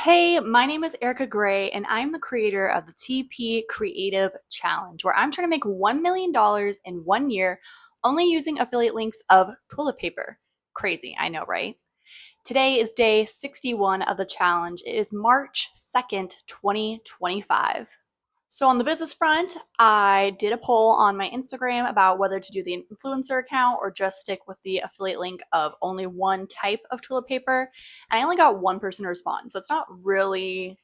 Hey, my name is Erica Gray, and I'm the creator of the TP Creative Challenge, where I'm trying to make $1 million in 1 year only using affiliate links of toilet paper. Crazy, I know, right? Today is day 61 of the challenge. It is March 2nd, 2025. So, on the business front, I did a poll on my Instagram about whether to do the influencer account or just stick with the affiliate link of only one type of toilet paper. And I only got one person to respond. So, it's not really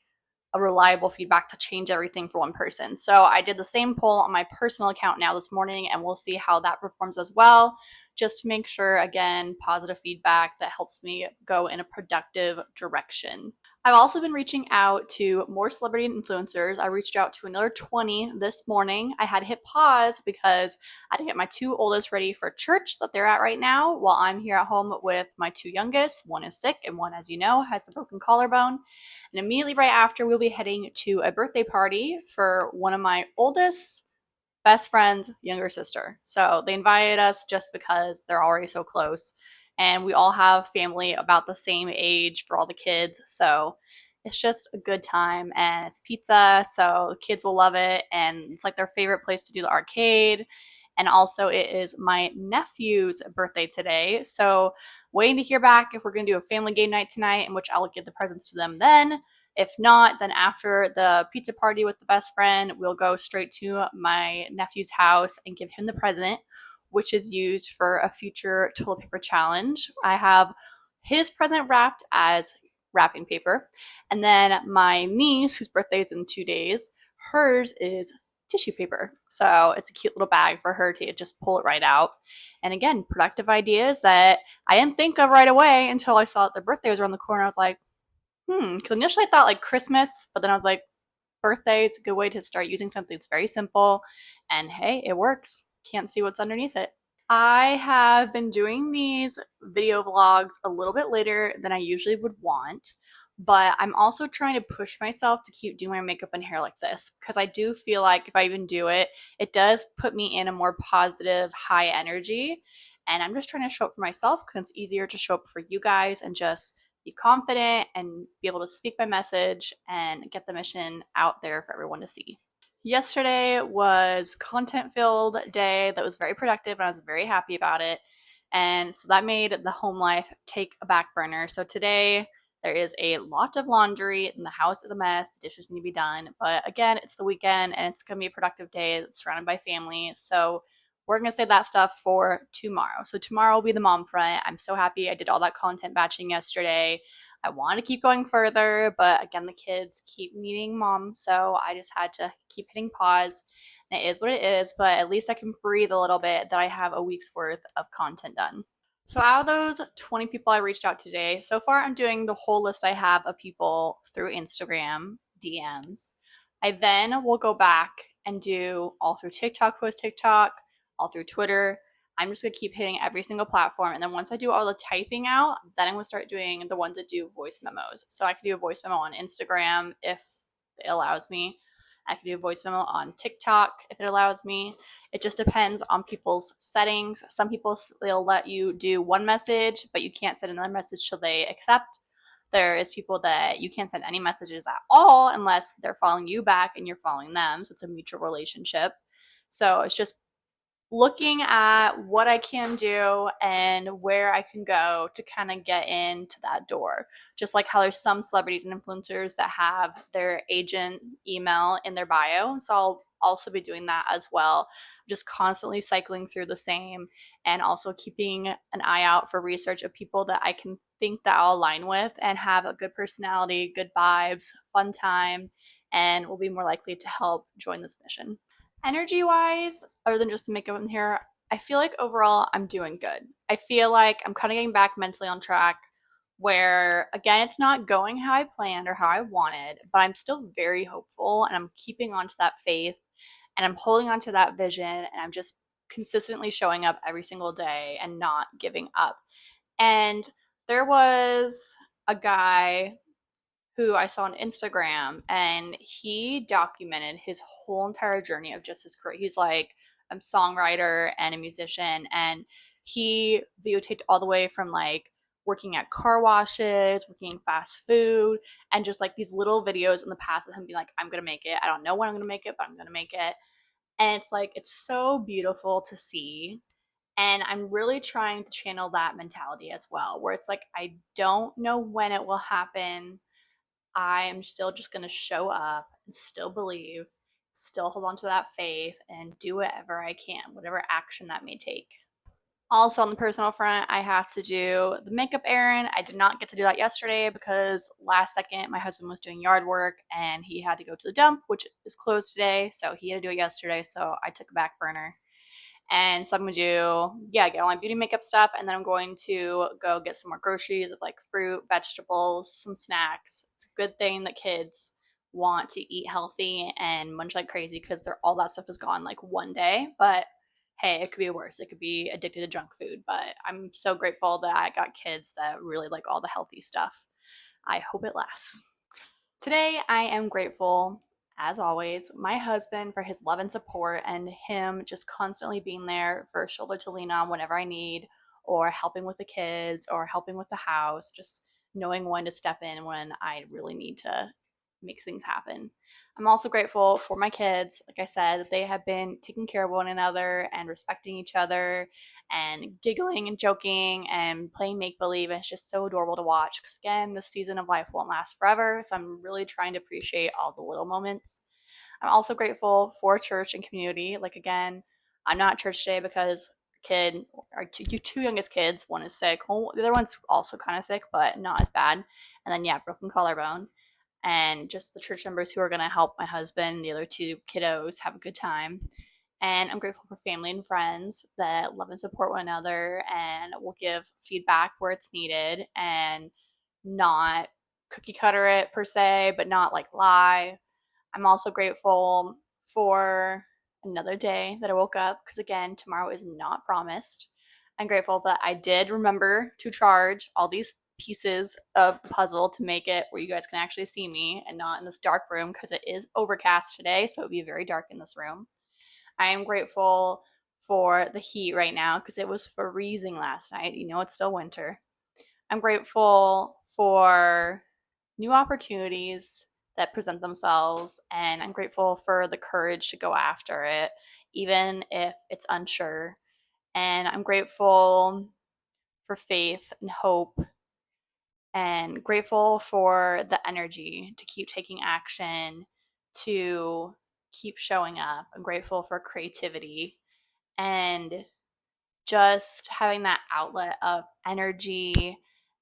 a reliable feedback to change everything for one person. So, I did the same poll on my personal account now this morning, and we'll see how that performs as well, just to make sure, again, positive feedback that helps me go in a productive direction. I've also been reaching out to more celebrity influencers. I reached out to another 20 this morning. I had to hit pause because I had to get my two oldest ready for church that they're at right now while I'm here at home with my two youngest. One is sick, and one, as you know, has the broken collarbone. And immediately right after, we'll be heading to a birthday party for one of my oldest best friend's younger sister. So they invited us just because they're already so close. And we all have family about the same age for all the kids. So it's just a good time. And it's pizza. So the kids will love it. And it's like their favorite place to do the arcade. And also, it is my nephew's birthday today. So, waiting to hear back if we're going to do a family game night tonight, in which I'll give the presents to them then. If not, then after the pizza party with the best friend, we'll go straight to my nephew's house and give him the present, which is used for a future toilet paper challenge. I have his present wrapped as wrapping paper. And then my niece, whose birthday is in 2 days, hers is tissue paper. So it's a cute little bag for her to just pull it right out. And again, productive ideas that I didn't think of right away until I saw that their birthday was around the corner. I was like, because initially I thought like Christmas, but then I was like, birthday is a good way to start using something that's very simple. And hey, it works. Can't see what's underneath it. I have been doing these video vlogs a little bit later than I usually would want, but I'm also trying to push myself to keep doing my makeup and hair like this because I do feel like if I even do it, it does put me in a more positive, high energy. And I'm just trying to show up for myself because it's easier to show up for you guys and just be confident and be able to speak my message and get the mission out there for everyone to see. Yesterday was content filled day that was very productive and I was very happy about it. And so that made the home life take a back burner. So today there is a lot of laundry and the house is a mess. The dishes need to be done. But again, it's the weekend and it's going to be a productive day surrounded by family. So we're going to save that stuff for tomorrow. So tomorrow will be the mom front. I'm so happy I did all that content batching yesterday. I want to keep going further, but again, the kids keep needing mom, so I just had to keep hitting pause. And it is what it is, but at least I can breathe a little bit that I have a week's worth of content done. So, out of those 20 people I reached out today, so far I'm doing the whole list I have of people through Instagram DMs. I then will go back and do all through TikTok, who has TikTok, all through Twitter. I'm just gonna keep hitting every single platform. And then once I do all the typing out, then I'm gonna start doing the ones that do voice memos. So I can do a voice memo on Instagram if it allows me. I can do a voice memo on TikTok if it allows me. It just depends on people's settings. Some people, they'll let you do one message, but you can't send another message till they accept. There is people that you can't send any messages at all unless they're following you back and you're following them. So it's a mutual relationship. So it's just looking at what I can do and where I can go to kind of get into that door. Just like how there's some celebrities and influencers that have their agent email in their bio. So I'll also be doing that as well. Just constantly cycling through the same and also keeping an eye out for research of people that I can think that I'll align with and have a good personality, good vibes, fun time, and will be more likely to help join this mission. Energy wise, other than just the makeup and hair, I feel like overall I'm doing good. I feel like I'm kind of getting back mentally on track where, again, it's not going how I planned or how I wanted, but I'm still very hopeful and I'm keeping on to that faith and I'm holding on to that vision and I'm just consistently showing up every single day and not giving up. And there was a guy who I saw on Instagram, and he documented his whole entire journey of just his career. He's like a songwriter and a musician, and he videotaped all the way from like working at car washes, working in fast food, and just like these little videos in the past of him being like, I'm gonna make it. I don't know when I'm gonna make it, but I'm gonna make it. And it's like, it's so beautiful to see. And I'm really trying to channel that mentality as well, where it's like, I don't know when it will happen. I am still just going to show up and still believe, still hold on to that faith, and do whatever I can, whatever action that may take. Also, on the personal front, I have to do the makeup errand. I did not get to do that yesterday because last second my husband was doing yard work and he had to go to the dump, which is closed today. So he had to do it yesterday. So I took a back burner. And so I'm gonna do, yeah, get all my beauty makeup stuff, and then I'm going to go get some more groceries of like fruit, vegetables, some snacks. It's a good thing that kids want to eat healthy and munch like crazy because they're all that stuff is gone like one day. But hey, it could be worse. It could be addicted to junk food. But I'm so grateful that I got kids that really like all the healthy stuff. I hope it lasts. Today, I am grateful, as always, my husband for his love and support and him just constantly being there for a shoulder to lean on whenever I need, or helping with the kids, or helping with the house, just knowing when to step in when I really need to make things happen. I'm also grateful for my kids. Like I said, that they have been taking care of one another and respecting each other and giggling and joking and playing make believe. And it's just so adorable to watch because, again, this season of life won't last forever. So I'm really trying to appreciate all the little moments. I'm also grateful for church and community. Like, again, I'm not at church today because kid, our two youngest kids, one is sick. Well, the other one's also kind of sick, but not as bad. And then, yeah, broken collarbone. And just the church members who are going to help my husband and the other two kiddos have a good time. And I'm grateful for family and friends that love and support one another and will give feedback where it's needed and not cookie cutter it per se, but not like lie. I'm also grateful for another day that I woke up because, again, tomorrow is not promised. I'm grateful that I did remember to charge all these pieces of the puzzle to make it where you guys can actually see me and not in this dark room because it is overcast today, so it'll be very dark in this room. I am grateful for the heat right now because it was freezing last night. You know, it's still winter. I'm grateful for new opportunities that present themselves, and I'm grateful for the courage to go after it, even if it's unsure. And I'm grateful for faith and hope, and grateful for the energy to keep taking action, to keep showing up. I'm grateful for creativity and just having that outlet of energy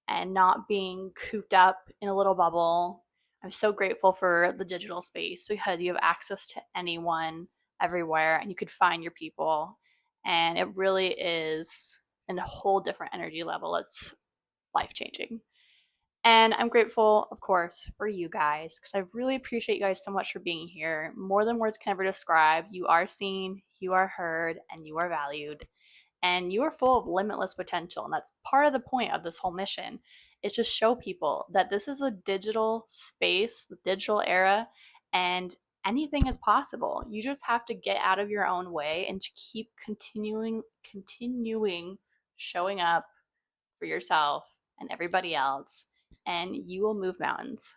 and not being cooped up in a little bubble. I'm so grateful for the digital space because you have access to anyone everywhere and you could find your people. And it really is in a whole different energy level. It's life changing. And I'm grateful, of course, for you guys because I really appreciate you guys so much for being here. More than words can ever describe. You are seen, you are heard, and you are valued, and you are full of limitless potential. And that's part of the point of this whole mission is just show people that this is a digital space, the digital era, and anything is possible. You just have to get out of your own way and to keep continuing showing up for yourself and everybody else, and you will move mountains.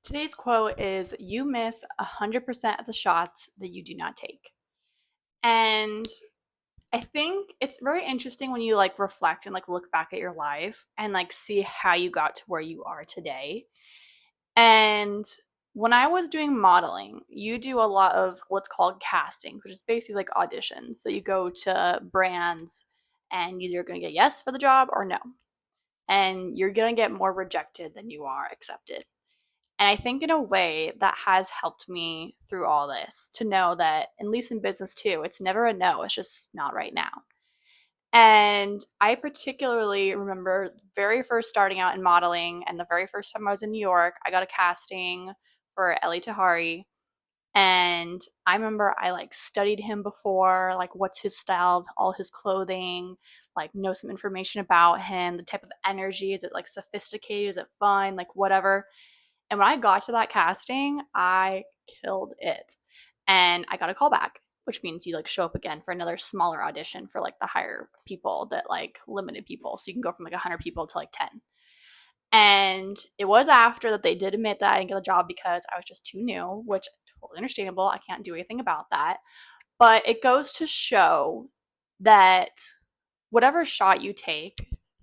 Today's quote is, you miss 100% of the shots that you do not take. And I think it's very interesting when you like reflect and like look back at your life and like see how you got to where you are today. And when I was doing modeling, you do a lot of what's called casting, which is basically like auditions that you go to brands and you're going to get yes for the job or no. And you're going to get more rejected than you are accepted. And I think in a way that has helped me through all this to know that, at least in business too, it's never a no, it's just not right now. And I particularly remember very first starting out in modeling, and the very first time I was in New York, I got a casting for Ellie Tahari. And I remember I like studied him before, like what's his style, all his clothing, like know some information about him, the type of energy. Is it like sophisticated? Is it fun? Like whatever. And when I got to that casting, I killed it. And I got a call back, which means you like show up again for another smaller audition for like the higher people that like limited people. So you can go from like 100 people to like 10. And it was after that they did admit that I didn't get the job because I was just too new, which totally understandable. I can't do anything about that. But it goes to show that whatever shot you take,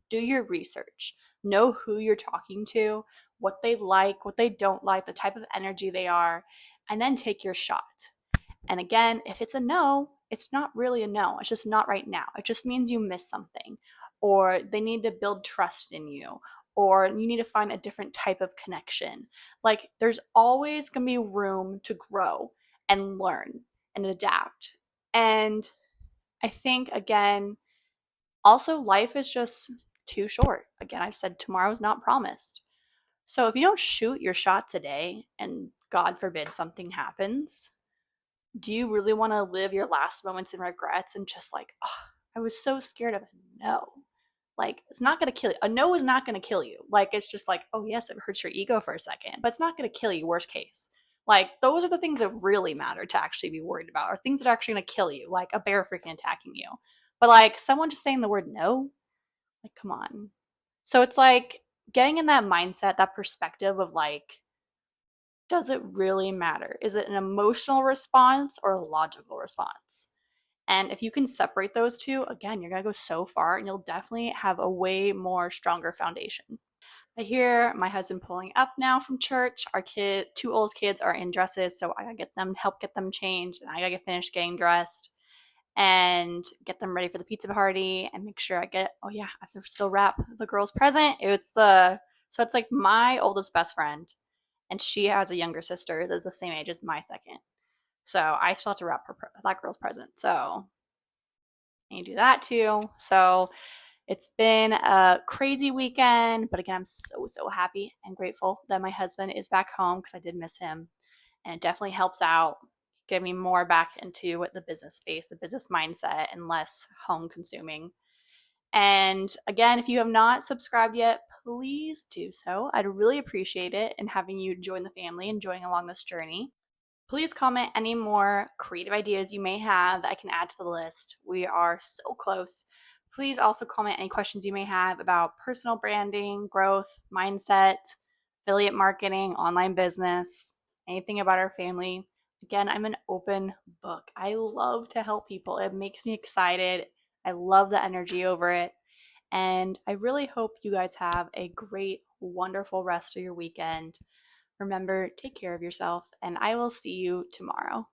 do your research. Know who you're talking to, what they like, what they don't like, the type of energy they are, and then take your shot. And again, if it's a no, it's not really a no. It's just not right now. It just means you missed something, or they need to build trust in you, or you need to find a different type of connection. Like, there's always going to be room to grow and learn and adapt. And I think, again, also, life is just too short. Again, I've said tomorrow's not promised. So if you don't shoot your shot today and God forbid something happens, do you really want to live your last moments in regrets and just like, oh, I was so scared of a no? Like, it's not going to kill you. A no is not going to kill you. Like, it's just like, oh, yes, it hurts your ego for a second, but it's not going to kill you, worst case. Like, those are the things that really matter to actually be worried about, or things that are actually going to kill you, like a bear freaking attacking you. But like, someone just saying the word no, like, come on. So it's like getting in that mindset, that perspective of like, does it really matter? Is it an emotional response or a logical response? And if you can separate those two, again, you're going to go so far and you'll definitely have a way more stronger foundation. I hear my husband pulling up now from church. Our two oldest kids are in dresses, so I gotta help get them changed, and I gotta get finished getting dressed and get them ready for the pizza party and make sure oh yeah, I have to still wrap the girl's present. So it's like my oldest best friend, and she has a younger sister that's the same age as my second. So I still have to wrap that girl's present. So I need to do that too. So it's been a crazy weekend, but again, I'm so happy and grateful that my husband is back home because I did miss him. And it definitely helps out, get me more back into the business space, the business mindset, and less home consuming. And again, if you have not subscribed yet, please do so. I'd really appreciate it and having you join the family and joining along this journey. Please comment any more creative ideas you may have that I can add to the list. We are so close. Please also comment any questions you may have about personal branding, growth, mindset, affiliate marketing, online business, anything about our family. Again, I'm an open book. I love to help people. It makes me excited. I love the energy over it. And I really hope you guys have a great, wonderful rest of your weekend. Remember, take care of yourself, and I will see you tomorrow.